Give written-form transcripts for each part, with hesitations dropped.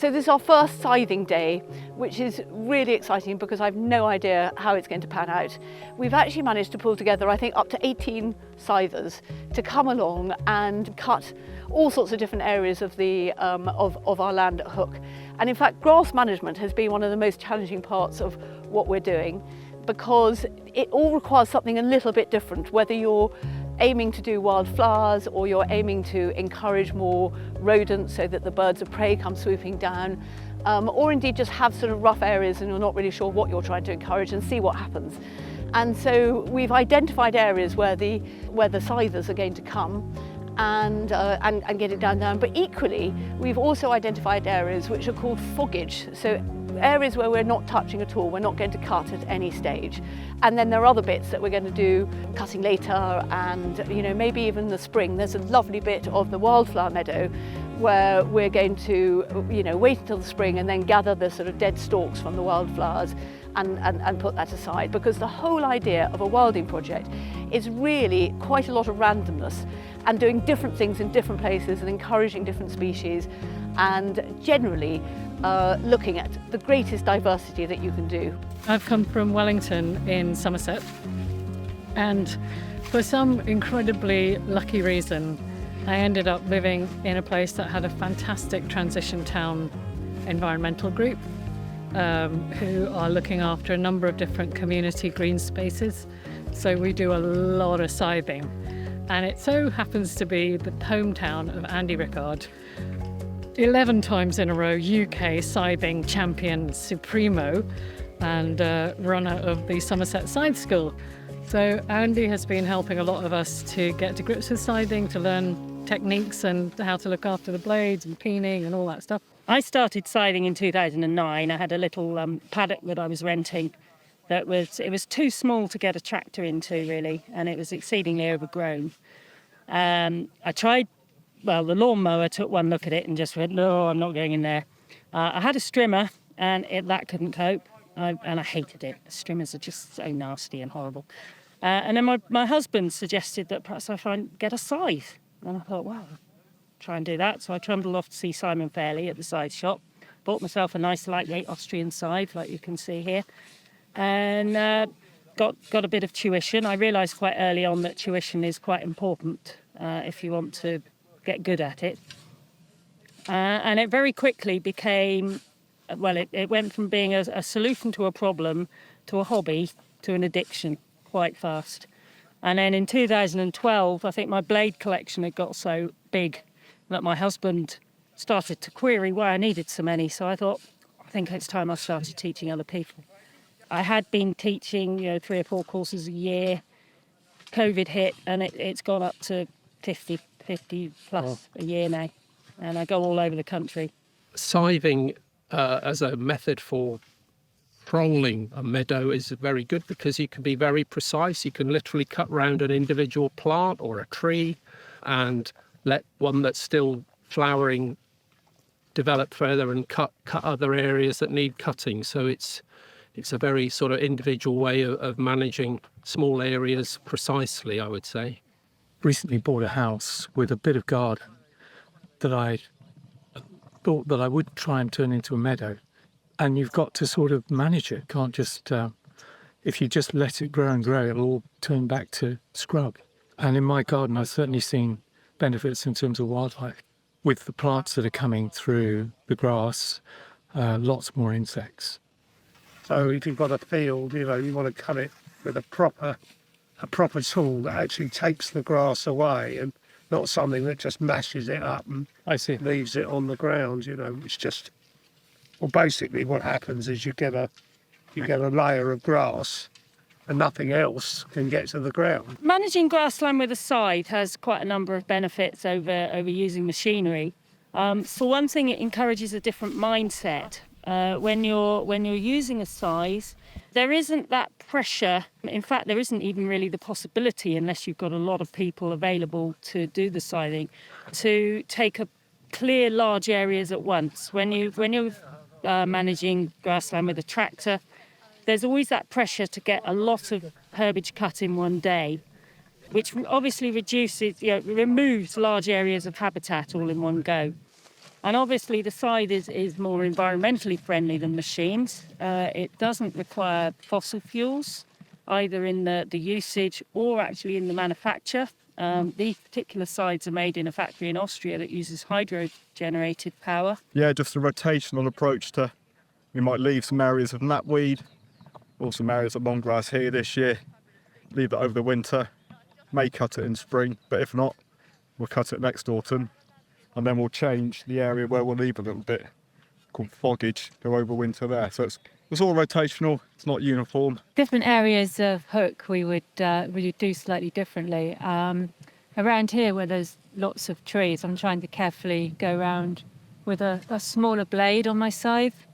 So this is our first scything day, which is really exciting because I've no idea how it's going to pan out. We've actually managed to pull together, I think, up to 18 scythers to come along and cut all sorts of different areas of of our land at Hooke. And in fact, grass management has been one of the most challenging parts of what we're doing, because it all requires something a little bit different, whether you're aiming to do wildflowers or you're aiming to encourage more rodents so that the birds of prey come swooping down, or indeed just have sort of rough areas and you're not really sure what you're trying to encourage and see what happens. And so we've identified areas where the scythers are going to come and get it down. But equally, we've also identified areas which are called foggage. So areas where we're not touching at all, we're not going to cut at any stage. And then there are other bits that we're going to do cutting later, and maybe even in the spring. There's a lovely bit of the wildflower meadow where we're going to wait until the spring and then gather the sort of dead stalks from the wildflowers and put that aside, because the whole idea of a wilding project is really quite a lot of randomness and doing different things in different places and encouraging different species, and generally looking at the greatest diversity that you can do. I've come from Wellington in Somerset, and for some incredibly lucky reason I ended up living in a place that had a fantastic transition town environmental group who are looking after a number of different community green spaces. So we do a lot of scything, and it so happens to be the hometown of Andi Rickard, 11 times in a row UK scything champion supremo and runner of the Somerset Scythe School. So Andi has been helping a lot of us to get to grips with scything, to learn techniques and how to look after the blades and peening and all that stuff. I started scything in 2009. I had a little paddock that I was renting it was too small to get a tractor into, really, and it was exceedingly overgrown. I tried, the lawnmower took one look at it and just went, no, I'm not going in there. I had a strimmer and that couldn't cope, and I hated it. Strimmers are just so nasty and horrible. And then my husband suggested that perhaps I get a scythe. And I thought, well, try and do that. So I trundled off to see Simon Fairley at the scythe shop, bought myself a nice lightweight Austrian scythe, like you can see here, and got a bit of tuition. I realised quite early on that tuition is quite important if you want to get good at it. And it very quickly became, it went from being a solution to a problem to a hobby to an addiction quite fast. And then in 2012, I think my blade collection had got so big that my husband started to query why I needed so many. So I thought, I think it's time I started teaching other people. I had been teaching, 3 or 4 courses a year. COVID hit, and it's gone up to 50 plus a year now. And I go all over the country. Scything as a method for trolling a meadow is very good because you can be very precise. You can literally cut round an individual plant or a tree and let one that's still flowering develop further and cut other areas that need cutting. So it's a very sort of individual way of managing small areas precisely, I would say. Recently bought a house with a bit of garden that I thought that I would try and turn into a meadow. And you've got to sort of manage it. Can't just, if you just let it grow and grow, it'll all turn back to scrub. And in my garden, I've certainly seen benefits in terms of wildlife. With the plants that are coming through the grass, lots more insects. So if you've got a field, you want to cut it with a proper tool that actually takes the grass away, and not something that just mashes it up and leaves it on the ground. It's just, basically what happens is you get a layer of grass and nothing else can get to the ground. Managing grassland with a scythe has quite a number of benefits over using machinery. For one thing, it encourages a different mindset. When you're using a scythe, there isn't that pressure. In fact, there isn't even really the possibility, unless you've got a lot of people available to do the scything, to clear large areas at once. When you're managing grassland with a tractor, there's always that pressure to get a lot of herbage cut in one day, which obviously removes large areas of habitat all in one go. And obviously the scythe is more environmentally friendly than machines. It doesn't require fossil fuels, either in the usage or actually in the manufacture. These particular scythes are made in a factory in Austria that uses hydro-generated power. Yeah, just a rotational approach to, we might leave some areas of knapweed, or some areas of long grass here this year, leave that over the winter, may cut it in spring, but if not, we'll cut it next autumn, and then we'll change the area where we'll leave a little bit, called foggage, go over winter there. So it's all rotational, it's not uniform. Different areas of Hooke we would do slightly differently. Around here where there's lots of trees, I'm trying to carefully go around with a smaller blade on my scythe.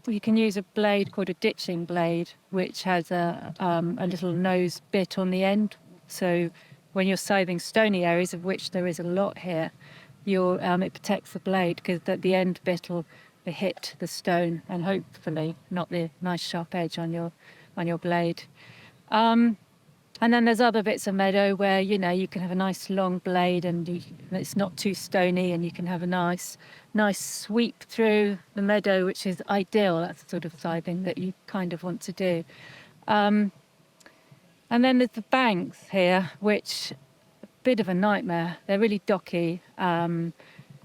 You can use a blade called a ditching blade, which has a little nose bit on the end. So when you're scything stony areas, of which there is a lot here, it protects the blade because the end bit will hit the stone and hopefully not the nice sharp edge on your blade. And then there's other bits of meadow where you can have a nice long blade and it's not too stony, and you can have a nice sweep through the meadow, which is ideal. That's the sort of scything that you kind of want to do. And then there's the banks here, which a bit of a nightmare. They're really docky,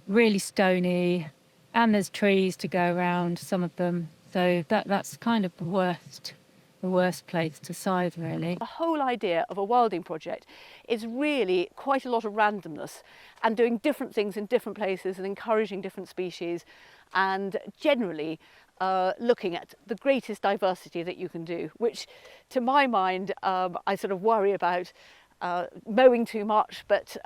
really stony, and there's trees to go around, some of them. So that's kind of the worst place to scythe, really. The whole idea of a wilding project is really quite a lot of randomness and doing different things in different places and encouraging different species, and generally looking at the greatest diversity that you can do, which to my mind I sort of worry about mowing too much, but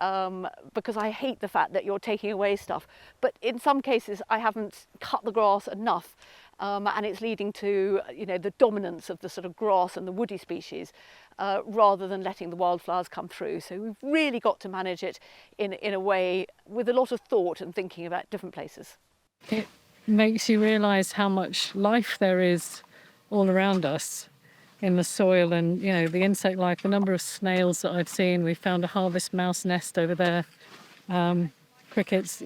because I hate the fact that you're taking away stuff. But in some cases I haven't cut the grass enough, and it's leading to the dominance of the sort of grass and the woody species rather than letting the wildflowers come through. So we've really got to manage it in a way with a lot of thought and thinking about different places. It makes you realise how much life there is all around us in the soil, and the insect life, the number of snails that I've seen. We found a harvest mouse nest over there, crickets,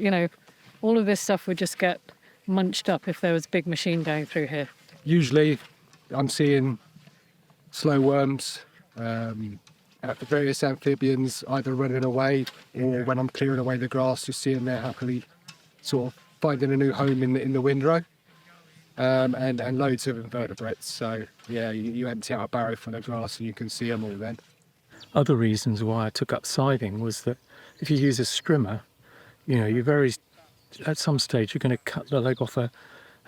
all of this stuff would just get munched up if there was a big machine going through here. Usually I'm seeing slow worms, at the various amphibians either running away, or when I'm clearing away the grass, just seeing there happily sort of finding a new home in the windrow. And loads of invertebrates. So yeah, you empty out a barrow full of grass and you can see them all then. Other reasons why I took up scything was that if you use a strimmer, at some stage you're going to cut the leg off a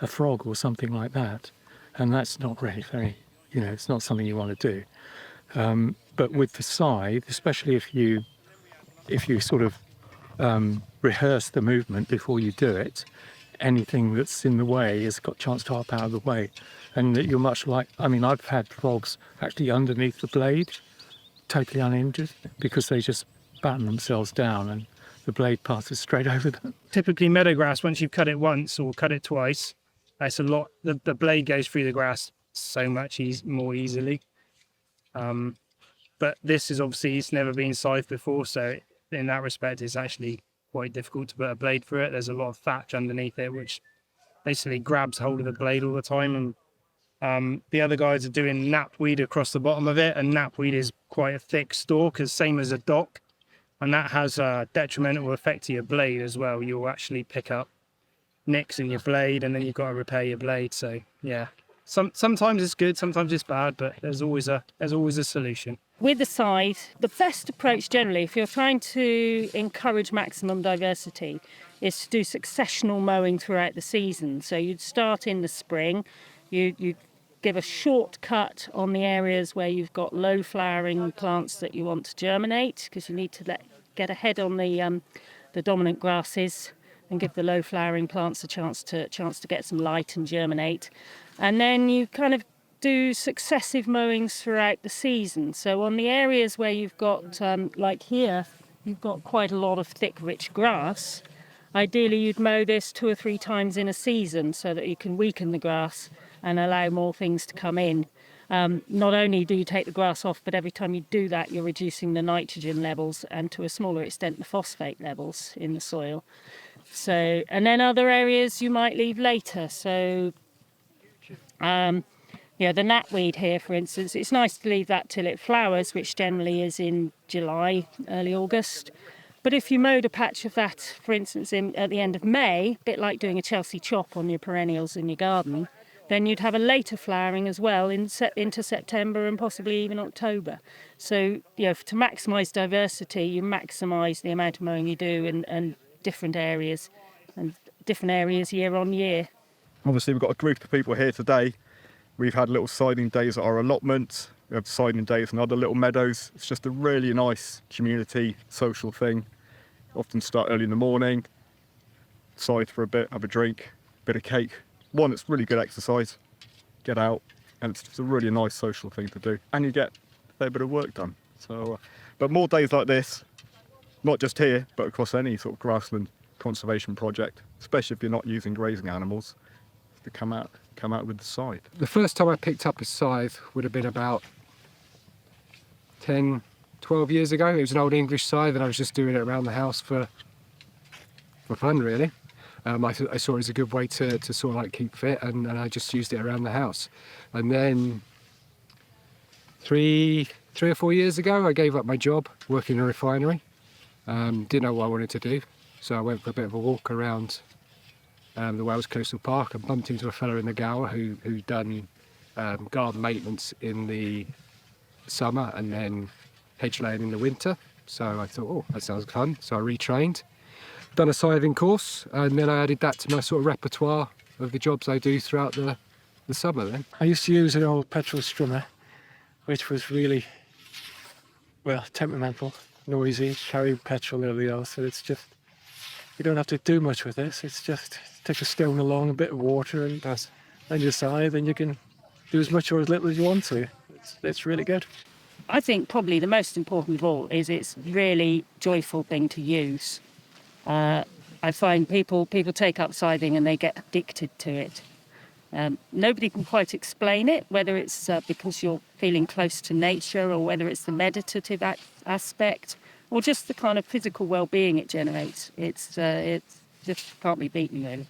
frog or something like that, and that's not really very, it's not something you want to do. But with the scythe, especially if you sort of rehearse the movement before you do it, anything that's in the way has got a chance to hop out of the way, and that you're much like, I've had frogs actually underneath the blade, totally uninjured, because they just batten themselves down and the blade passes straight over them. Typically meadow grass, once you've cut it once or cut it twice, that's a lot. The blade goes through the grass so much more easily. But this is obviously, it's never been scythed before, so in that respect it's actually quite difficult to put a blade through it. There's a lot of thatch underneath it which basically grabs hold of the blade all the time, and the other guys are doing knapweed across the bottom of it, and knapweed is quite a thick stalk, as same as a dock, and that has a detrimental effect to your blade as well. You'll actually pick up nicks in your blade and then you've got to repair your blade. So yeah, sometimes it's good, sometimes it's bad, but there's always a solution. With the scythe, the best approach generally, if you're trying to encourage maximum diversity, is to do successional mowing throughout the season. So you'd start in the spring, you'd give a short cut on the areas where you've got low flowering plants that you want to germinate, because you need to get ahead on the dominant grasses and give the low flowering plants a chance to get some light and germinate. And then you kind of do successive mowings throughout the season. So on the areas where you've got, like here, you've got quite a lot of thick, rich grass, ideally you'd mow this 2 or 3 times in a season so that you can weaken the grass and allow more things to come in. Not only do you take the grass off, but every time you do that, you're reducing the nitrogen levels and to a smaller extent the phosphate levels in the soil. So, and then other areas you might leave later. So, the knapweed here, for instance, it's nice to leave that till it flowers, which generally is in July, early August. But if you mowed a patch of that, for instance, at the end of May, a bit like doing a Chelsea chop on your perennials in your garden, then you'd have a later flowering as well into September and possibly even October. So, to maximise diversity, you maximise the amount of mowing you do and different areas year on year. Obviously, we've got a group of people here today. We've had little scything days at our allotment. We have scything days in other little meadows. It's just a really nice community, social thing. Often start early in the morning, scythe for a bit, have a drink, bit of cake. One, it's really good exercise, get out, and it's just a really nice social thing to do. And you get a fair bit of work done. So, but more days like this, not just here, but across any sort of grassland conservation project, especially if you're not using grazing animals, to come out with the scythe. The first time I picked up a scythe would have been about 10, 12 years ago. It was an old English scythe and I was just doing it around the house for fun, really. I saw it as a good way to sort of like keep fit, and I just used it around the house. And then three or 4 years ago, I gave up my job working in a refinery. Didn't know what I wanted to do, so I went for a bit of a walk around the Wales Coastal Park and bumped into a fellow in the Gower who'd done garden maintenance in the summer and then hedge laying in the winter. So I thought, oh, that sounds fun. So I retrained, done a scything course, and then I added that to my sort of repertoire of the jobs I do throughout the summer then. I used to use an old petrol strimmer, which was really, well, temperamental, noisy, carry petrol early on, so it's just, you don't have to do much with this. It's just take a stone along, a bit of water, and your scythe, and you can do as much or as little as you want to. It's really good. I think probably the most important of all is it's really joyful thing to use. I find people take up scything and they get addicted to it. Nobody can quite explain it, whether it's because you're feeling close to nature or whether it's the meditative aspect or just the kind of physical well-being it generates. It's just can't be beaten, really.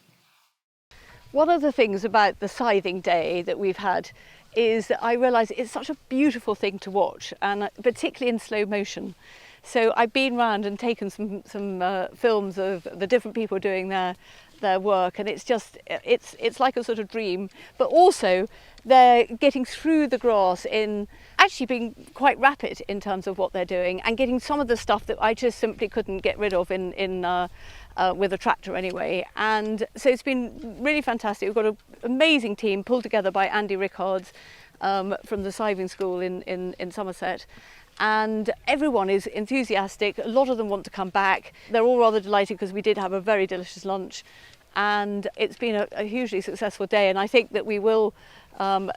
One of the things about the scything day that we've had is that I realise it's such a beautiful thing to watch, and particularly in slow motion. So I've been round and taken some films of the different people doing their work, and it's just it's like a sort of dream. But also they're getting through the grass in actually being quite rapid in terms of what they're doing, and getting some of the stuff that I just simply couldn't get rid of in with a tractor anyway. And so it's been really fantastic. We've got an amazing team pulled together by Andi Rickard from the Scything School in Somerset. And everyone is enthusiastic. A lot of them want to come back. They're all rather delighted because we did have a very delicious lunch, and it's been a hugely successful day. And I think that we will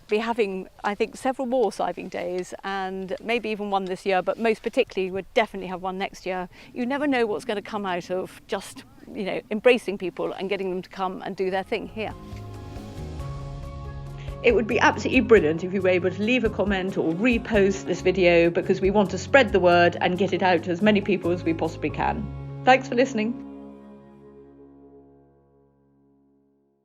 be having, I think, several more scything days, and maybe even one this year, but most particularly we'll definitely have one next year. You never know what's going to come out of just, embracing people and getting them to come and do their thing here. It would be absolutely brilliant if you were able to leave a comment or repost this video, because we want to spread the word and get it out to as many people as we possibly can. Thanks for listening.